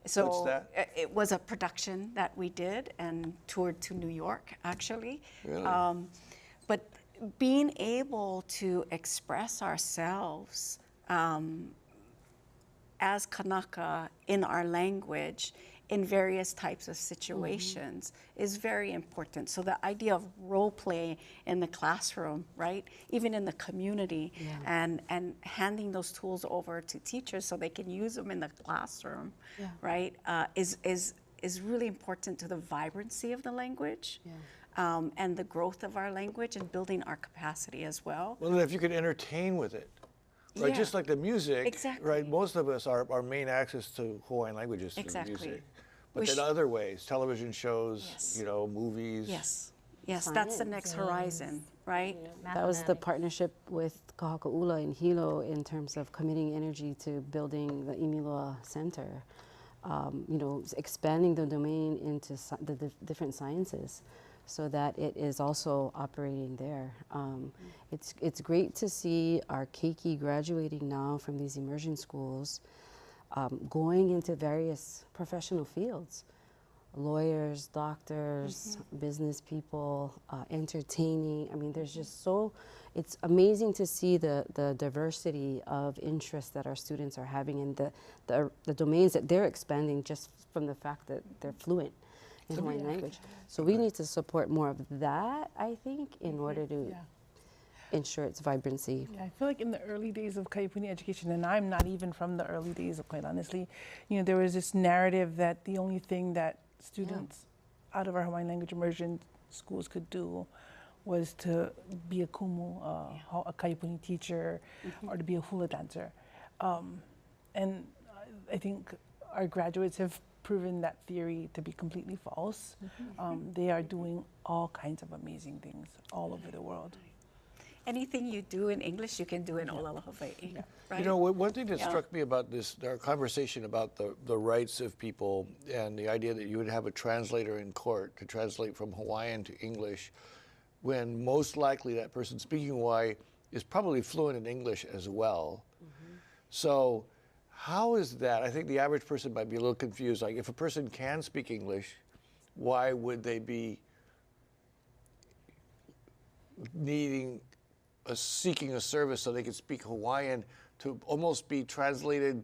So What's that? It was a production that we did and toured to New York, actually. Really? But being able to express ourselves as Kanaka in our language in various types of situations is very important. So the idea of role play in the classroom, right? Even in the community, and handing those tools over to teachers so they can use them in the classroom, right? Is really important to the vibrancy of the language. And the growth of our language and building our capacity as well. Well, then if you could entertain with it, right? Just like the music, right? Most of us, our main access to Hawaiian language is through music. But then other ways, television shows, you know, movies. Yes, that's the next horizon, right? That was the partnership with ʻUla and Hilo in terms of committing energy to building the Immersion Center. You know, expanding the domain into the different sciences, so that it is also operating there. It's great to see our keiki graduating now from these immersion schools, going into various professional fields, lawyers, doctors, business people, entertaining. I mean, there's just it's amazing to see the diversity of interests that our students are having and the domains that they're expanding just from the fact that they're fluent in Hawaiian language. So we need to support more of that, I think, in order to ensure its vibrancy. I feel like in the early days of Kaiapuni education, and I'm not even from the early days, quite honestly, you know, there was this narrative that the only thing that students out of our Hawaiian language immersion schools could do was to be a kumu, a Kaʻiapuni teacher, or to be a hula dancer. And I think our graduates have proven that theory to be completely false. They are doing all kinds of amazing things all over the world. Anything you do in English, you can do in ʻŌlelo Hawaiʻi, right? You know, one thing that struck me about this, our conversation about the rights of people and the idea that you would have a translator in court to translate from Hawaiian to English, when most likely that person speaking Hawaii is probably fluent in English as well. So how is that? I think the average person might be a little confused. Like, if a person can speak English, why would they be seeking a service so they could speak Hawaiian to almost be translated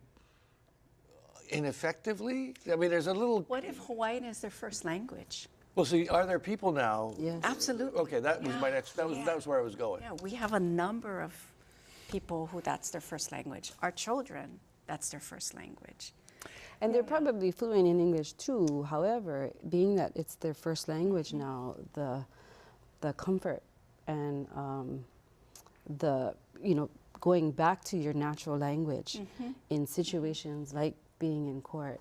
ineffectively? I mean, there's a little... What if Hawaiian is their first language? Well, see, are there people now? Yes. Absolutely. Okay, that was my next, that was where I was going. Yeah, we have a number of people who that's their first language. Our children, that's their first language. And they're probably fluent in English too. However, being that it's their first language now, the comfort and the, you know, going back to your natural language in situations like being in court,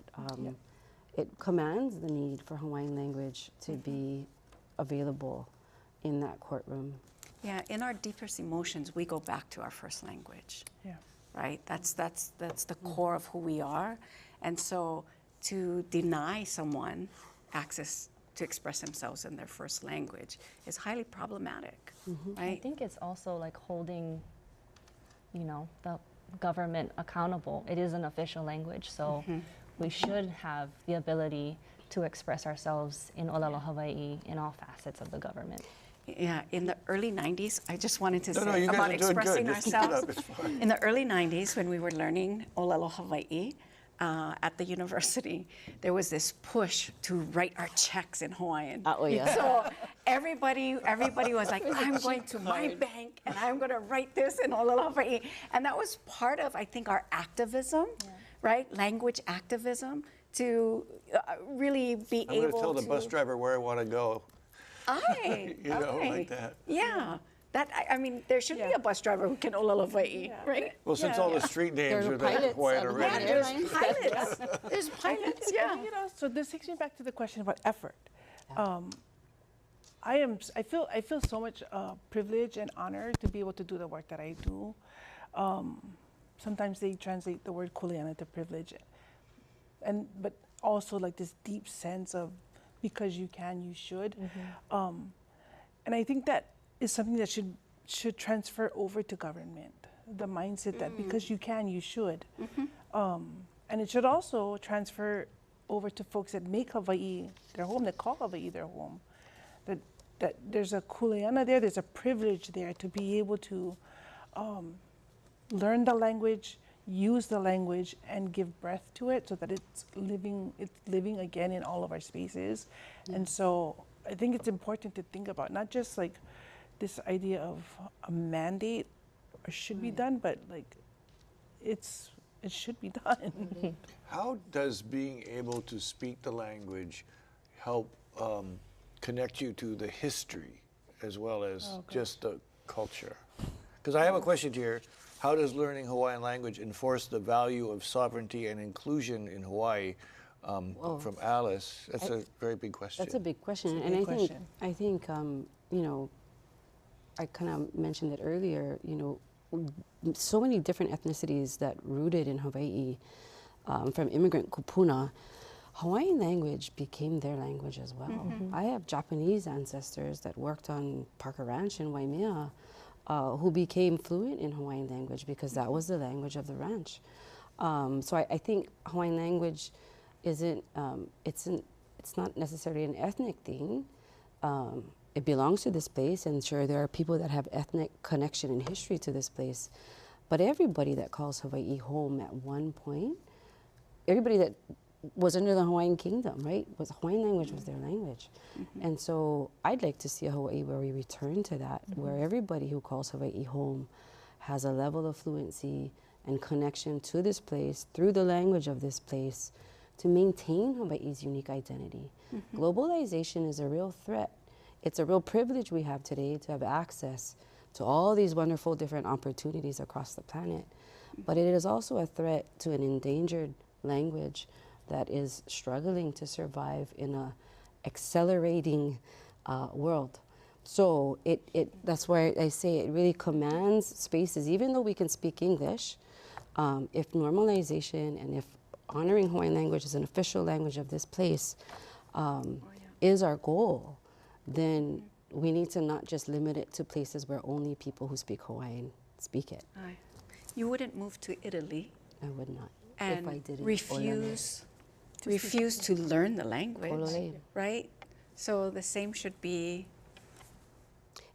it commands the need for Hawaiian language to be available in that courtroom. Yeah, in our deepest emotions, we go back to our first language. Yeah. Right? That's the core of who we are. And so to deny someone access to express themselves in their first language is highly problematic, right? I think it's also like holding, you know, the government accountable. It is an official language, so we should have the ability to express ourselves in ʻŌlelo Hawaiʻi in all facets of the government. Yeah, in the early 90s, I just wanted to No, say you guys about are doing expressing good. Just keep it up. ourselves. It's fine. In the early 90s, when we were learning ʻŌlelo Hawaiʻi at the university, there was this push to write our checks in Hawaiian. Oh, yeah. So everybody was like, I'm going to my bank and I'm going to write this in ʻŌlelo Hawaiʻi. And that was part of, I think, our activism, right? Language activism to really be able to... I'm going to tell the bus driver where I want to go. Aye, You know, aye. like that. Yeah. That, I mean, there should be a bus driver who can ʻŌlelo Hawaiʻi, right? Well, since all the street names There are are that pilots quiet on already. Yeah, there's pilots. There's pilots, yeah. You know, so this takes me back to the question about effort. I feel so much privilege and honor to be able to do the work that I do. Sometimes they translate the word kuleana to privilege, but also like this deep sense of because you can, you should. And I think that is something that should transfer over to government. The mindset that because you can, you should. And it should also transfer over to folks that make Hawaii their home, that call Hawaii their home. That there's a kuleana there, there's a privilege there to be able to learn the language, use the language, and give breath to it so that it's living again in all of our spaces. And so I think it's important to think about not just like this idea of a mandate or should be done, but like it should be done. How does being able to speak the language help connect you to the history as well as just the culture? Because I have a question here. How does learning Hawaiian language enforce the value of sovereignty and inclusion in Hawaii? From Alice. That's a very big question. That's a big question. And I think you know, I kind of mentioned it earlier, you know, so many different ethnicities that rooted in Hawaii, from immigrant kupuna, Hawaiian language became their language as well. I have Japanese ancestors that worked on Parker Ranch in Waimea who became fluent in Hawaiian language because that was the language of the ranch. So I think Hawaiian language isn't, it's not necessarily an ethnic thing. It belongs to this place, and sure, there are people that have ethnic connection and history to this place, but everybody that calls Hawaii home at one point, everybody that was under the Hawaiian kingdom, right, Hawaiian language was their language. And so I'd like to see a Hawaii where we return to that, where everybody who calls Hawaii home has a level of fluency and connection to this place through the language of this place to maintain Hawaii's unique identity. Globalization is a real threat it's a real privilege we have today to have access to all these wonderful different opportunities across the planet. But it is also a threat to an endangered language that is struggling to survive in a accelerating world. So that's why I say it really commands spaces, even though we can speak English, if normalization and if honoring Hawaiian language as an official language of this place is our goal, then we need to not just limit it to places where only people who speak Hawaiian speak it. Aye. You wouldn't move to Italy I would not. and if I didn't refuse to learn the language, Pololei. right? So the same should be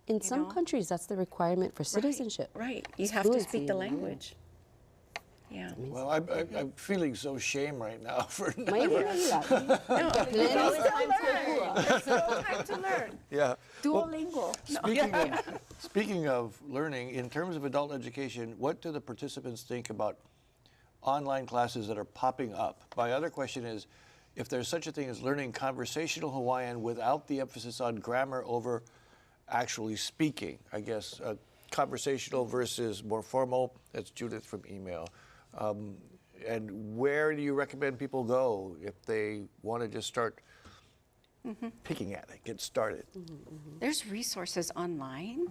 In some countries, that's the requirement for citizenship. Right. You It's have to fluency speak the in language. Yeah. Well, I'm feeling so shame right now for not. There's always time to learn. There's still time to learn. Yeah. Well, Duolingo. speaking of learning, in terms of adult education, what do the participants think about online classes that are popping up? My other question is, if there's such a thing as learning conversational Hawaiian without the emphasis on grammar over actually speaking, I guess, conversational versus more formal. That's Judith from email. And where do you recommend people go if they want to just start picking at it, get started? There's resources online.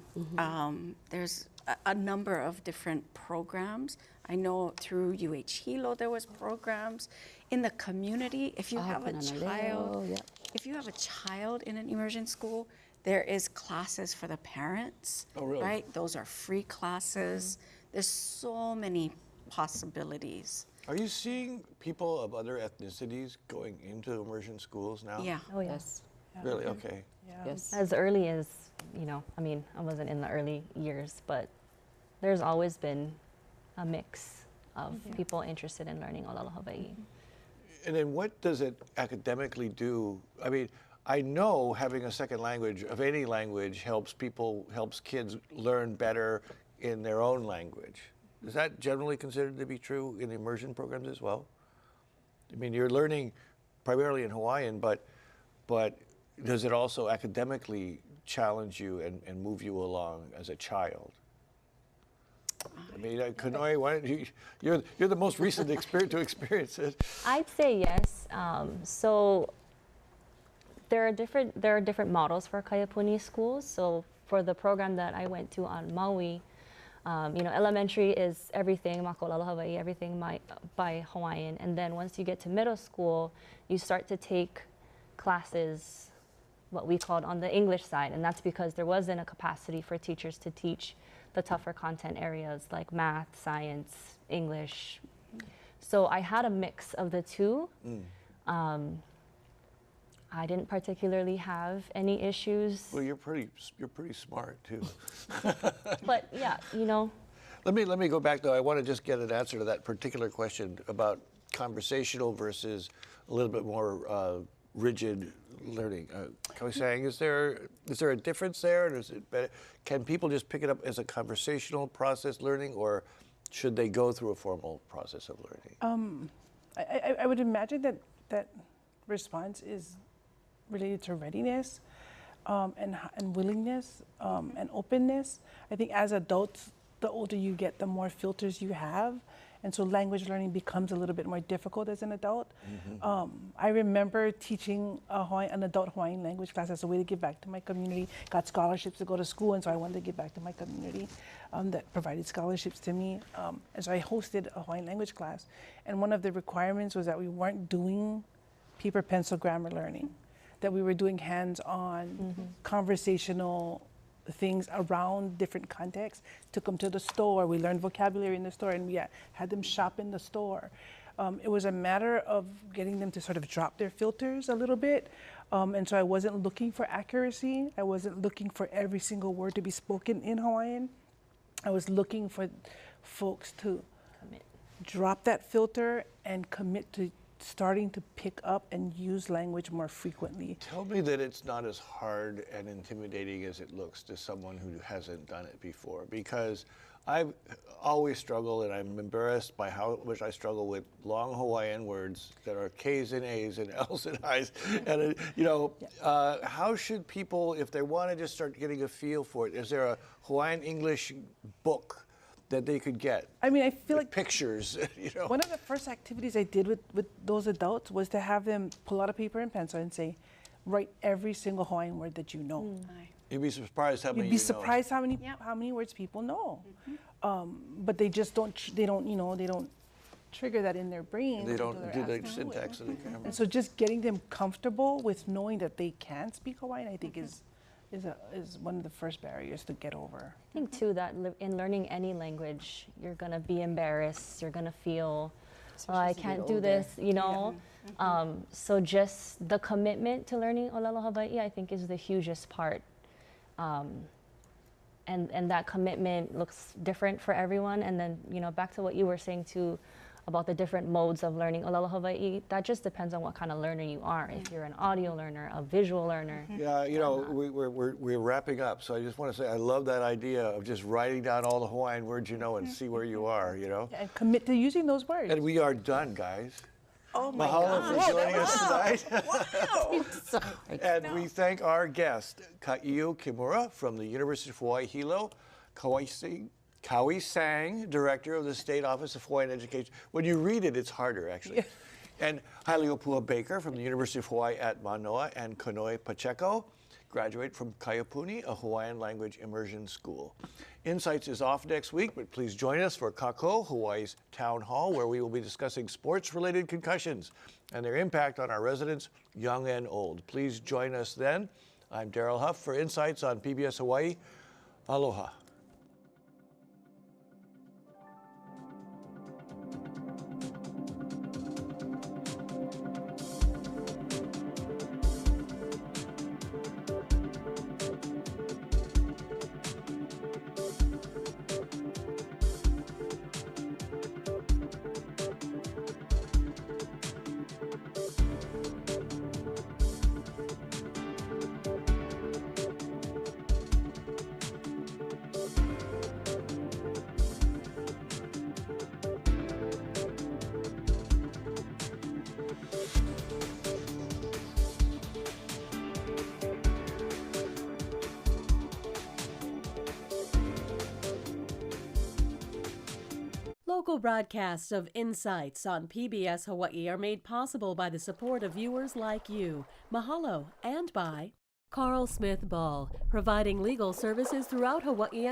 There's a number of different programs. I know through Hilo there was programs. In the community, if you have a child, if you have a child in an immersion school, there is classes for the parents. Oh, really? Right? Those are free classes. There's so many possibilities. Are you seeing people of other ethnicities going into immersion schools now? Yeah. Oh, yes. Really? Okay. Yes. As early as, I mean, I wasn't in the early years, but there's always been a mix of people interested in learning ʻŌlelo Hawaiʻi. And then what does it academically do? I mean, I know having a second language of any language helps kids learn better in their own language. Is that generally considered to be true in immersion programs as well? I mean, you're learning primarily in Hawaiian, but does it also academically challenge you and move you along as a child? I mean, Kanoe, why don't you're the most recent to experience it. I'd say yes. So there are different models for Kaiapuni schools. So for the program that I went to on Maui, elementary is everything mako ʻŌlelo Hawaiʻi, everything by Hawaiian, and then once you get to middle school, you start to take classes, what we called on the English side, and that's because there wasn't a capacity for teachers to teach the tougher content areas like math, science, English. So I had a mix of the two. I didn't particularly have any issues. Well, you're pretty smart too. But yeah, Let me go back though. I want to just get an answer to that particular question about conversational versus a little bit more rigid learning. Saying, is there a difference there? And is it better? Can people just pick it up as a conversational process learning, or should they go through a formal process of learning? I would imagine that response is related to readiness and willingness and openness. I think as adults, the older you get, the more filters you have. And so language learning becomes a little bit more difficult as an adult. I remember teaching an adult Hawaiian language class as a way to give back to my community. Got scholarships to go to school, and so I wanted to give back to my community that provided scholarships to me. And so I hosted a Hawaiian language class. And one of the requirements was that we weren't doing paper, pencil grammar learning, that we were doing hands-on conversational things around different contexts. Took them to the store, we learned vocabulary in the store, and we had them shop in the store. It was a matter of getting them to sort of drop their filters a little bit. And so I wasn't looking for accuracy. I wasn't looking for every single word to be spoken in Hawaiian. I was looking for folks to drop that filter and commit to starting to pick up and use language more frequently. Tell me that it's not as hard and intimidating as it looks to someone who hasn't done it before, because I've always struggled, and I'm embarrassed by how much I struggle with long Hawaiian words that are K's and A's and L's and I's. And, how should people, if they want to just start getting a feel for it, is there a Hawaiian English book that they could get? I mean, I feel like pictures, One of the first activities I did with those adults was to have them pull out a paper and pencil and say, write every single Hawaiian word that you know. You'd be surprised how many You'd be surprised how many words people know. But they just don't trigger that in their brain. They don't until do they're the asked to do it. syntax of the grammar. And so just getting them comfortable with knowing that they can speak Hawaiian, I think is one of the first barriers to get over. I think too that in learning any language, you're gonna be embarrassed. You're gonna feel, oh, I can't do this, so just the commitment to learning ʻŌlelo Hawaiʻi, I think, is the hugest part. And that commitment looks different for everyone. And then, back to what you were saying too about the different modes of learning ʻŌlelo Hawaiʻi, that just depends on what kind of learner you are. If you're an audio learner, a visual learner. Yeah, we're wrapping up, so I just want to say I love that idea of just writing down all the Hawaiian words you know and see where you are, And commit to using those words. And we are done, guys. Oh my Mahalo gosh. for joining us tonight. Wow. And we thank our guest, Kaʻiu Kimura from the University of Hawaii Hilo, Kauʻi Sang, Director of the State Office of Hawaiian Education. When you read it, it's harder, actually. And Hailiʻōpua Baker from the University of Hawaii at Mānoa, and Kanoe Pacheco, graduate from Kaiapuni, a Hawaiian language immersion school. Insights is off next week, but please join us for Kako, Hawaii's town hall, where we will be discussing sports-related concussions and their impact on our residents, young and old. Please join us then. I'm Daryl Huff for Insights on PBS Hawaiʻi. Aloha. Local broadcasts of Insights on PBS Hawaiʻi are made possible by the support of viewers like you. Mahalo, and by Carl Smith Ball, providing legal services throughout Hawaii and